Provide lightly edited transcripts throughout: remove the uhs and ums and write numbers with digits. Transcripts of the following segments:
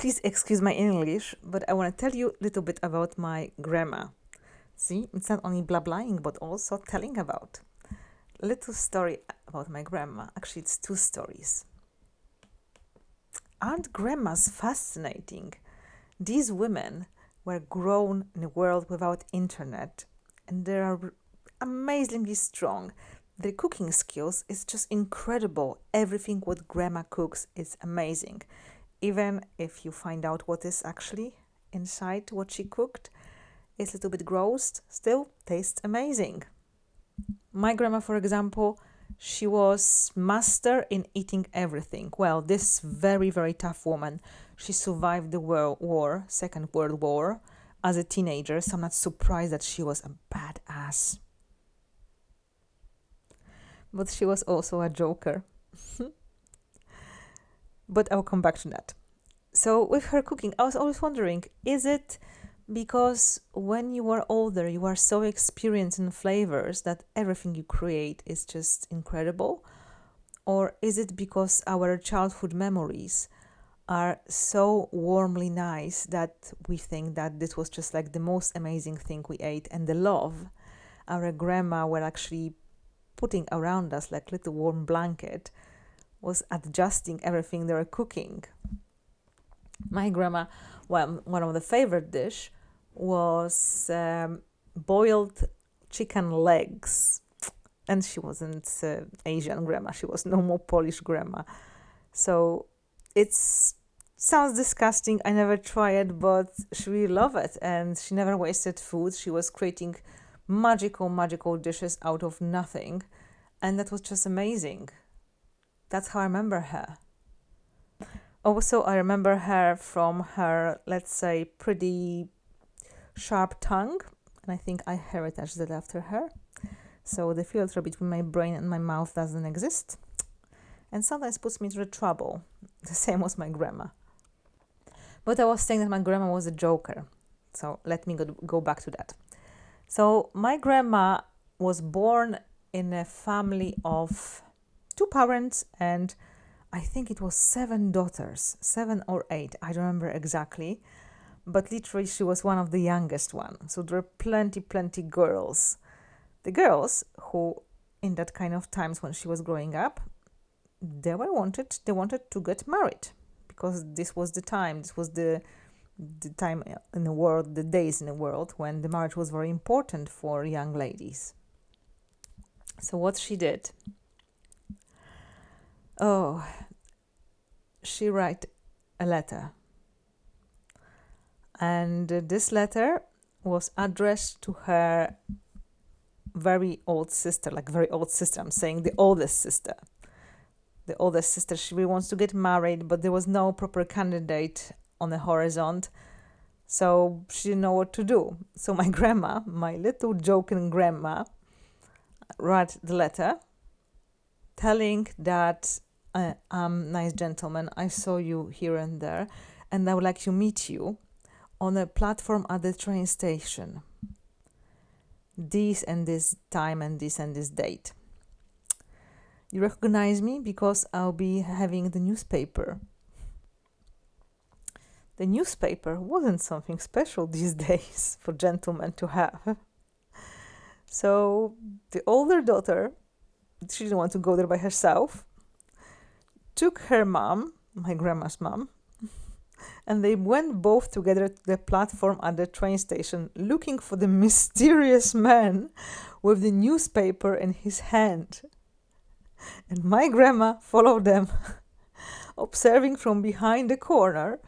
Please excuse my English, but I want to tell you a little bit about my grandma. See, it's not only blabbling, but also telling about. A little story about my grandma. Actually, it's two stories. Aren't grandmas fascinating? These women were grown in a world without internet, and they are amazingly strong. Their cooking skills is just incredible. Everything what grandma cooks is amazing. Even if you find out what is actually inside what she cooked, it's a little bit gross, still tastes amazing. My grandma, for example, she was master in eating everything. Well, this very, very tough woman, she survived the war, Second World War, as a teenager, so I'm not surprised that she was a badass. But she was also a joker. But I'll come back to that. So with her cooking, I was always wondering, is it because when you are older, you are so experienced in flavors that everything you create is just incredible? Or is it because our childhood memories are so warmly nice that we think that this was just like the most amazing thing we ate, and the love our grandma were actually putting around us like little warm blanket was adjusting everything they were cooking. My grandma, well, one of the favorite dish was boiled chicken legs. And she wasn't Asian grandma, she was no more Polish grandma. So it sounds disgusting. I never tried it, but she really loved it. And she never wasted food. She was creating magical dishes out of nothing. And that was just amazing. That's how I remember her. Also, I remember her from her, let's say, pretty sharp tongue. And I think I heritaged that after her. So the filter between my brain and my mouth doesn't exist. And sometimes puts me into trouble. The same was my grandma. But I was saying that my grandma was a joker. So let me go back to that. So my grandma was born in a family of two parents, and I think it was 7 daughters, 7 or 8, I don't remember exactly, but literally she was one of the youngest one. So there were plenty girls. The girls who, in that kind of times when she was growing up, they wanted to get married, because this was the time, this was the time in the world, the days in the world when the marriage was very important for young ladies. So what she did? Oh, she wrote a letter. And this letter was addressed to her very old sister, like very old sister. I'm saying the oldest sister. The oldest sister, she really wants to get married, but there was no proper candidate on the horizon. So she didn't know what to do. So my grandma, my little joking grandma, wrote the letter telling that nice gentleman, I saw you here and there, and I would like to meet you on a platform at the train station. This and this time and this date. You recognize me because I'll be having the newspaper. The newspaper wasn't something special these days for gentlemen to have. So the older daughter, she didn't want to go there by herself, took her mom, my grandma's mom, and they went both together to the platform at the train station looking for the mysterious man with the newspaper in his hand. And my grandma followed them, observing from behind the corner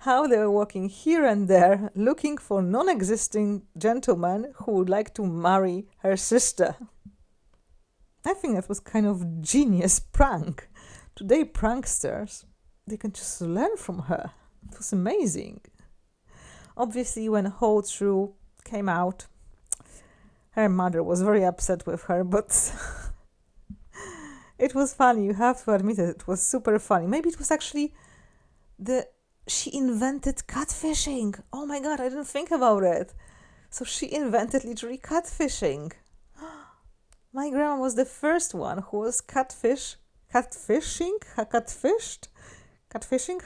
how they were walking here and there looking for non-existing gentleman who would like to marry her sister. I think that was kind of genius prank. Today pranksters, they can just learn from her. It was amazing. Obviously, when whole truth came out, her mother was very upset with her, but it was funny. You have to admit it. It was super funny. Maybe it was actually she invented catfishing. Oh my God, I didn't think about it. So she invented literally catfishing. My grandma was the first one who was catfishing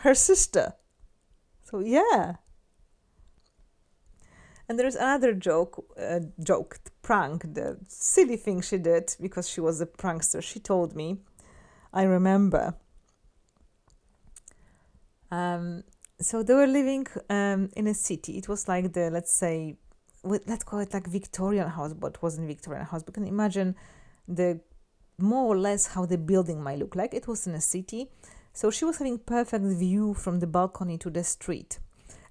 her sister. So yeah. And there's another prank, the silly thing she did because she was a prankster. She told me, I remember. So they were living in a city. It was like the, let's say, let's call it like Victorian house, but it wasn't Victorian house. But can imagine the more or less how the building might look like. It was in a city. So she was having perfect view from the balcony to the street.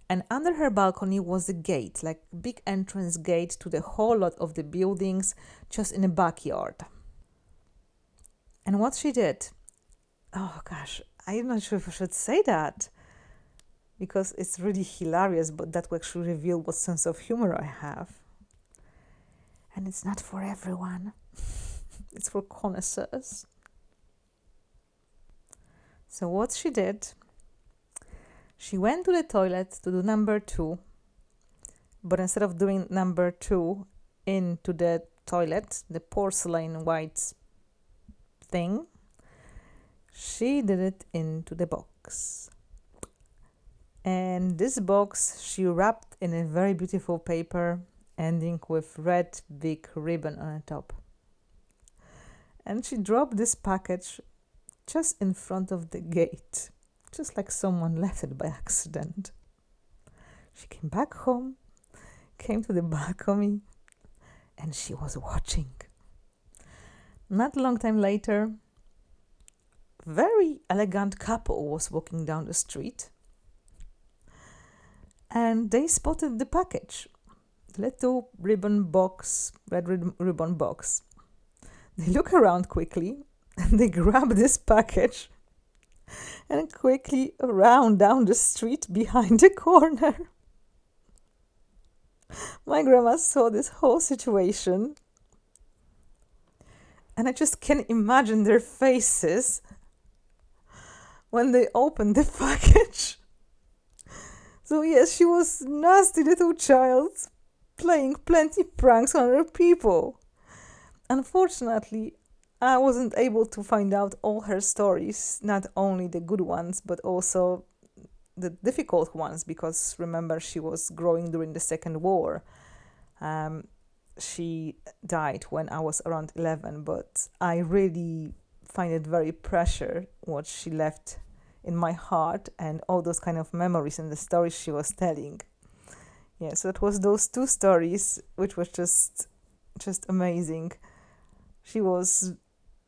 And under her balcony was a gate, like big entrance gate to the whole lot of the buildings, just in a backyard. And what she did, oh gosh, I'm not sure if I should say that because it's really hilarious, but that will actually reveal what sense of humor I have. And it's not for everyone. It's for connoisseurs. So what she did, she went to the toilet to do number 2, but instead of doing number 2 into the toilet, the porcelain white thing, she did it into the box. And this box she wrapped in a very beautiful paper, ending with red big ribbon on the top. And she dropped this package just in front of the gate, just like someone left it by accident. She came back home, came to the balcony, and she was watching. Not a long time later, very elegant couple was walking down the street, and they spotted the package, the little ribbon box, red ribbon box. They look around quickly, and they grab this package and quickly ran down the street behind the corner. My grandma saw this whole situation, and I just can imagine their faces when they opened the package. So yes, she was nasty little child, playing plenty pranks on other people. Unfortunately, I wasn't able to find out all her stories, not only the good ones, but also the difficult ones, because remember, she was growing during the Second War. She died when I was around 11, but I really find it very precious what she left in my heart and all those kind of memories and the stories she was telling. Yeah, so it was those 2 stories, which was just amazing. She was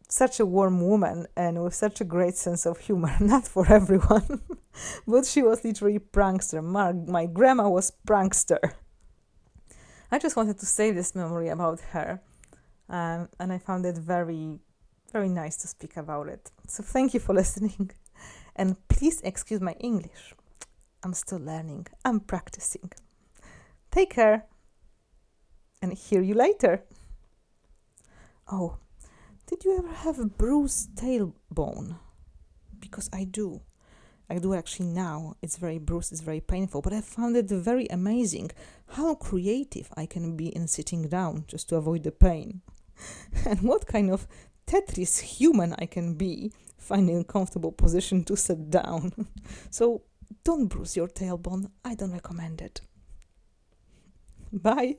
such a warm woman and with such a great sense of humor. Not for everyone, but she was literally prankster. My grandma was prankster. I just wanted to save this memory about her, and I found it very, very nice to speak about it. So thank you for listening, and please excuse my English. I'm still learning. I'm practicing. Take care, and hear you later. Oh, did you ever have a bruised tailbone? Because I do. I do actually now. It's very bruised, it's very painful, but I found it very amazing how creative I can be in sitting down just to avoid the pain. And what kind of Tetris human I can be finding a comfortable position to sit down. So don't bruise your tailbone. I don't recommend it. Bye.